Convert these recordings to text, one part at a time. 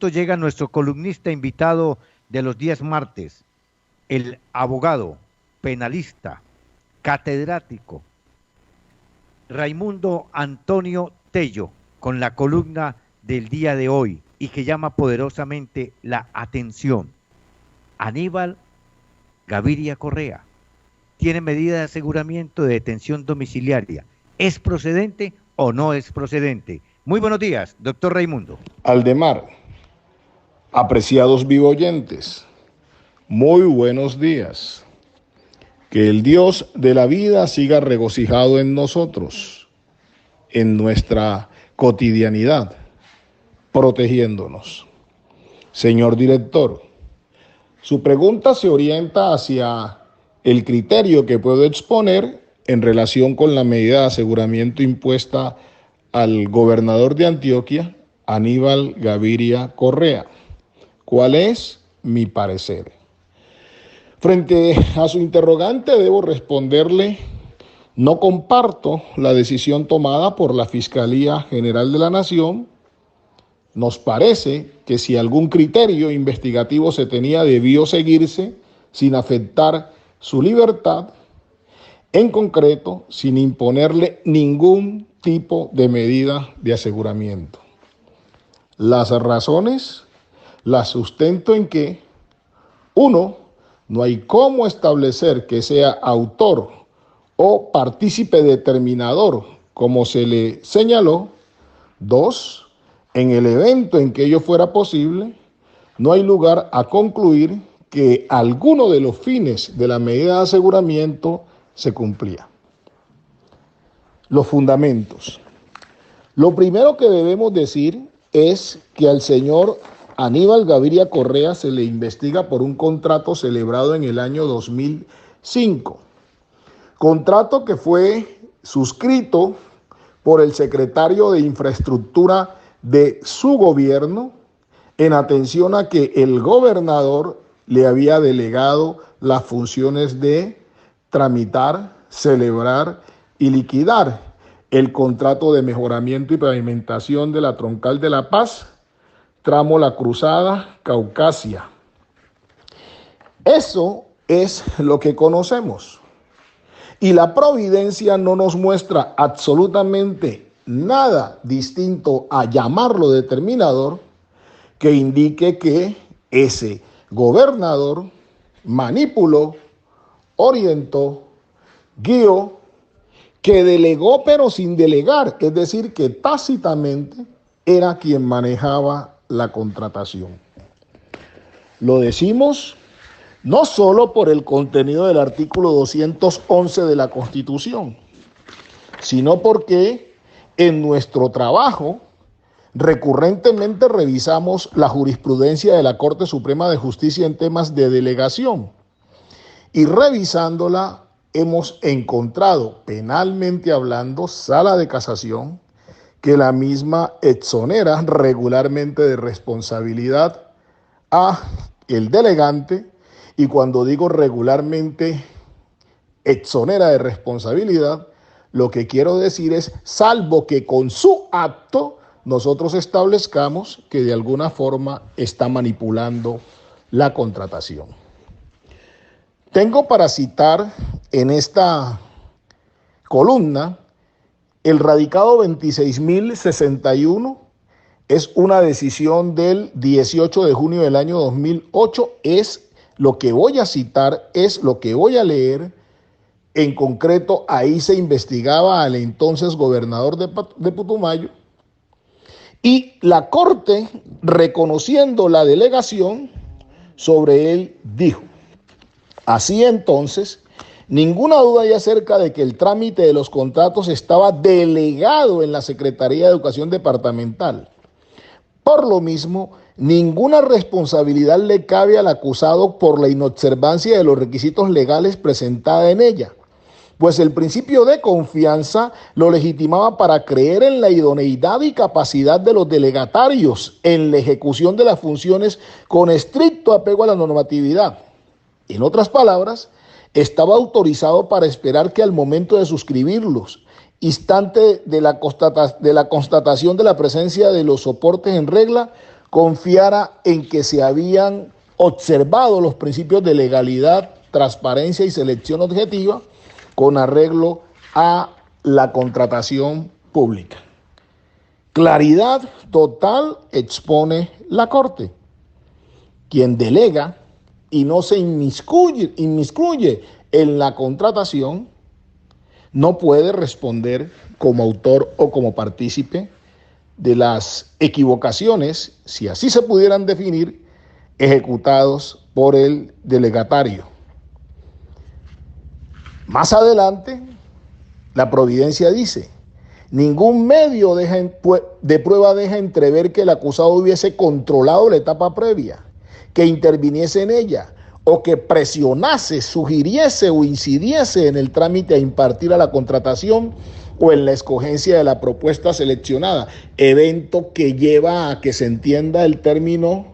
Llega nuestro columnista invitado de los días martes, el abogado, penalista, catedrático, Raimundo Antonio Tello, con la columna del día de hoy y que llama poderosamente la atención. Aníbal Gaviria Correa tiene medida de aseguramiento de detención domiciliaria. ¿Es procedente o no es procedente? Muy buenos días, doctor Raimundo. Aldemar, apreciados vivoyentes, muy buenos días. Que el Dios de la vida siga regocijado en nosotros, en nuestra cotidianidad, protegiéndonos. Señor director, su pregunta se orienta hacia el criterio que puedo exponer en relación con la medida de aseguramiento impuesta al gobernador de Antioquia, Aníbal Gaviria Correa. ¿Cuál es mi parecer? Frente a su interrogante debo responderle: no comparto la decisión tomada por la Fiscalía General de la Nación. Nos parece que si algún criterio investigativo se tenía, debió seguirse sin afectar su libertad, en concreto, sin imponerle ningún tipo de medida de aseguramiento. Las razones las sustento en que, uno, no hay cómo establecer que sea autor o partícipe determinador, como se le señaló. Dos, en el evento en que ello fuera posible, no hay lugar a concluir que alguno de los fines de la medida de aseguramiento se cumplía. Los fundamentos. Lo primero que debemos decir es que al señor Aníbal Gaviria Correa se le investiga por un contrato celebrado en el año 2005. Contrato que fue suscrito por el secretario de Infraestructura de su gobierno en atención a que el gobernador le había delegado las funciones de tramitar, celebrar y liquidar el contrato de mejoramiento y pavimentación de la Troncal de La Paz, tramo La Cruzada, Caucasia. Eso es lo que conocemos. Y la providencia no nos muestra absolutamente nada distinto a llamarlo determinador que indique que ese gobernador manipuló, orientó, guió, que delegó pero sin delegar, es decir, que tácitamente era quien manejaba la contratación. Lo decimos no solo por el contenido del artículo 211 de la Constitución, sino porque en nuestro trabajo recurrentemente revisamos la jurisprudencia de la Corte Suprema de Justicia en temas de delegación y revisándola hemos encontrado, penalmente hablando, sala de casación, que la misma exonera regularmente de responsabilidad a el delegante, y cuando digo regularmente exonera de responsabilidad, lo que quiero decir es, salvo que con su acto nosotros establezcamos que de alguna forma está manipulando la contratación. Tengo para citar en esta columna el radicado 26.061, es una decisión del 18 de junio del año 2008, es lo que voy a citar, es lo que voy a leer. En concreto, ahí se investigaba al entonces gobernador de Putumayo y la Corte, reconociendo la delegación sobre él, dijo: así entonces, ninguna duda hay acerca de que el trámite de los contratos estaba delegado en la Secretaría de Educación Departamental. Por lo mismo, ninguna responsabilidad le cabe al acusado por la inobservancia de los requisitos legales presentada en ella, pues el principio de confianza lo legitimaba para creer en la idoneidad y capacidad de los delegatarios en la ejecución de las funciones con estricto apego a la normatividad. En otras palabras, estaba autorizado para esperar que al momento de suscribirlos, instante de la constatación de la presencia de los soportes en regla, confiara en que se habían observado los principios de legalidad, transparencia y selección objetiva con arreglo a la contratación pública. Claridad total expone la Corte. Quien delega y no se inmiscuye en la contratación no puede responder como autor o como partícipe de las equivocaciones, si así se pudieran definir, ejecutados por el delegatario. Más adelante, la providencia dice: ningún medio de prueba deja entrever que el acusado hubiese controlado la etapa previa, que interviniese en ella, o que presionase, sugiriese o incidiese en el trámite a impartir a la contratación o en la escogencia de la propuesta seleccionada, evento que lleva a que se entienda el término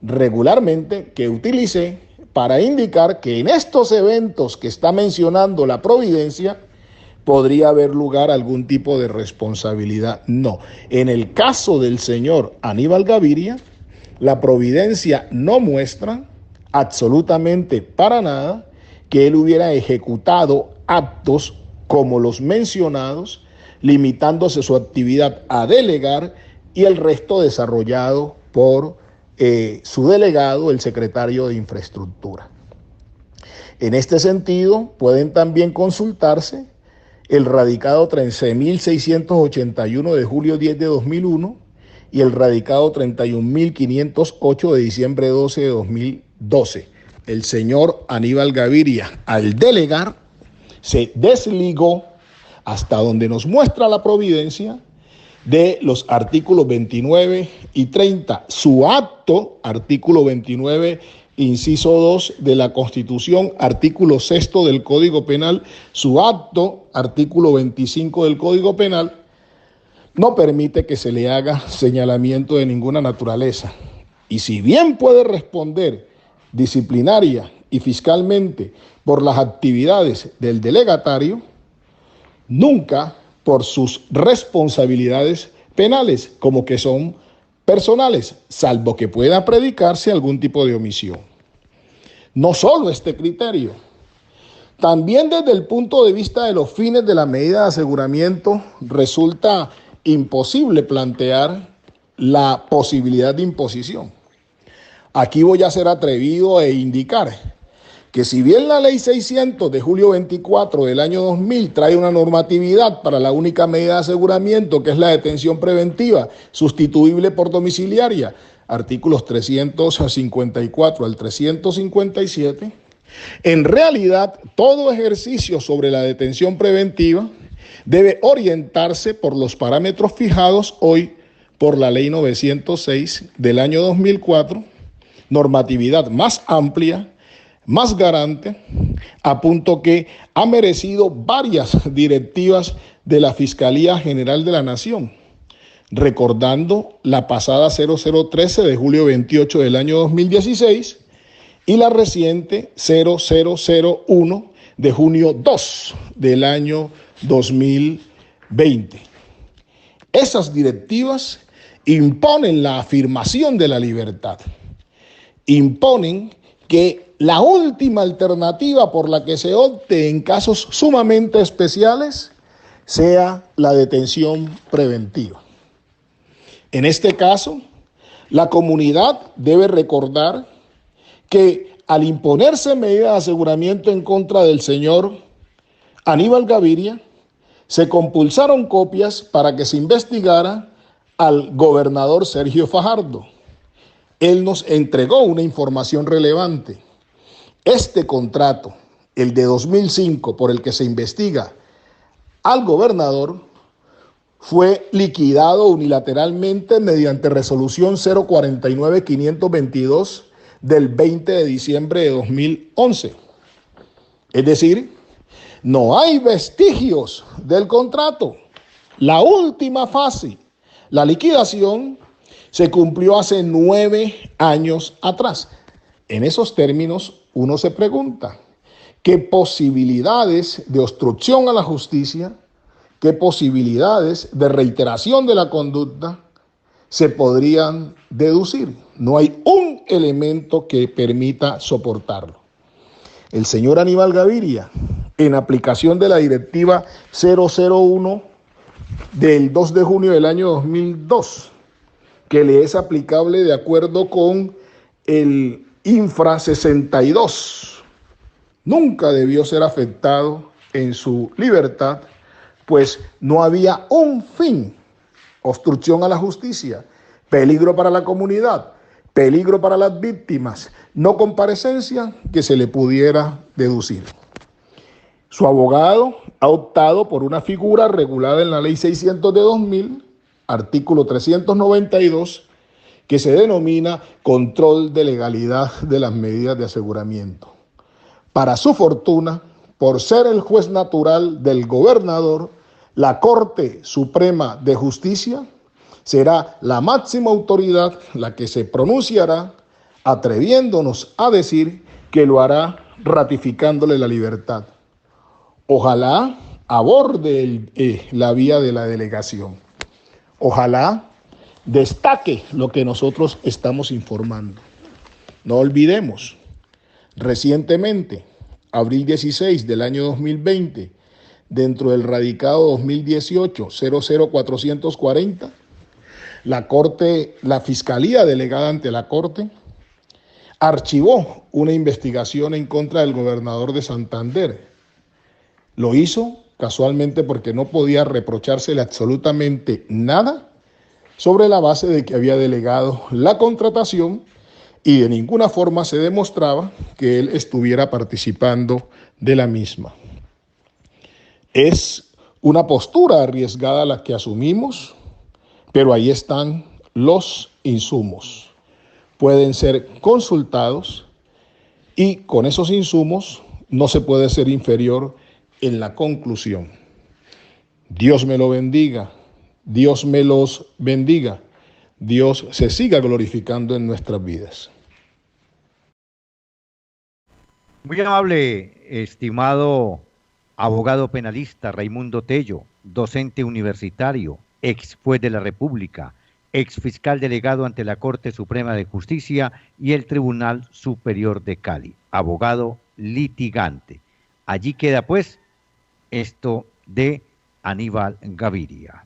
regularmente que utilicé para indicar que en estos eventos que está mencionando la providencia podría haber lugar algún tipo de responsabilidad. No, en el caso del señor Aníbal Gaviria, la providencia no muestra absolutamente para nada que él hubiera ejecutado actos como los mencionados, limitándose su actividad a delegar y el resto desarrollado por su delegado, el secretario de Infraestructura. En este sentido, pueden también consultarse el radicado 13.681 de julio 10 de 2001 y el radicado 31.508 de diciembre 12 de 2012. El señor Aníbal Gaviria, al delegar, se desligó, hasta donde nos muestra la providencia, de los artículos 29 y 30. Su acto, artículo 29, inciso 2 de la Constitución, artículo 6 del Código Penal, su acto, artículo 25 del Código Penal, no permite que se le haga señalamiento de ninguna naturaleza. Y si bien puede responder disciplinaria y fiscalmente por las actividades del delegatario, nunca por sus responsabilidades penales, como que son personales, salvo que pueda predicarse algún tipo de omisión. No solo este criterio, también desde el punto de vista de los fines de la medida de aseguramiento, resulta imposible plantear la posibilidad de imposición. Aquí voy a ser atrevido e indicar que si bien la ley 600 de julio 24 del año 2000 trae una normatividad para la única medida de aseguramiento, que es la detención preventiva, sustituible por domiciliaria, artículos 354 al 357, en realidad todo ejercicio sobre la detención preventiva debe orientarse por los parámetros fijados hoy por la ley 906 del año 2004, normatividad más amplia, más garante, a punto que ha merecido varias directivas de la Fiscalía General de la Nación, recordando la pasada 0013 de julio 28 del año 2016 y la reciente 0001 de junio 2 del año 2020. Esas directivas imponen la afirmación de la libertad, imponen que la última alternativa por la que se opte en casos sumamente especiales sea la detención preventiva. En este caso, la comunidad debe recordar que al imponerse medida de aseguramiento en contra del señor Aníbal Gaviria, se compulsaron copias para que se investigara al gobernador Sergio Fajardo. Él nos entregó una información relevante. Este contrato, el de 2005, por el que se investiga al gobernador, fue liquidado unilateralmente mediante resolución 049-522 del 20 de diciembre de 2011. Es decir, no hay vestigios del contrato. La última fase, la liquidación, se cumplió hace 9 años atrás. En esos términos, uno se pregunta, ¿qué posibilidades de obstrucción a la justicia, qué posibilidades de reiteración de la conducta se podrían deducir. No hay un elemento que permita soportarlo. El señor Aníbal Gaviria, en aplicación de la directiva 001 del 2 de junio del año 2002, que le es aplicable de acuerdo con el infra 62, nunca debió ser afectado en su libertad, pues no había un fin: obstrucción a la justicia, peligro para la comunidad, peligro para las víctimas, no comparecencia que se le pudiera deducir. Su abogado ha optado por una figura regulada en la Ley 600 de 2000, artículo 392, que se denomina control de legalidad de las medidas de aseguramiento. Para su fortuna, por ser el juez natural del gobernador, la Corte Suprema de Justicia será la máxima autoridad la que se pronunciará, atreviéndonos a decir que lo hará ratificándole la libertad. Ojalá aborde la vía de la delegación. Ojalá destaque lo que nosotros estamos informando. No olvidemos, recientemente, abril 16 del año 2020, dentro del radicado 2018-00440, la Fiscalía delegada ante la Corte archivó una investigación en contra del gobernador de Santander. Lo hizo casualmente porque no podía reprochársele absolutamente nada, sobre la base de que había delegado la contratación y de ninguna forma se demostraba que él estuviera participando de la misma. Es una postura arriesgada la que asumimos, pero ahí están los insumos. Pueden ser consultados y con esos insumos no se puede ser inferior en la conclusión. Dios me lo bendiga, Dios me los bendiga, Dios se siga glorificando en nuestras vidas. Muy amable, estimado abogado penalista Raimundo Tello, docente universitario, ex juez de la República, ex fiscal delegado ante la Corte Suprema de Justicia y el Tribunal Superior de Cali, abogado litigante. Allí queda pues esto de Aníbal Gaviria.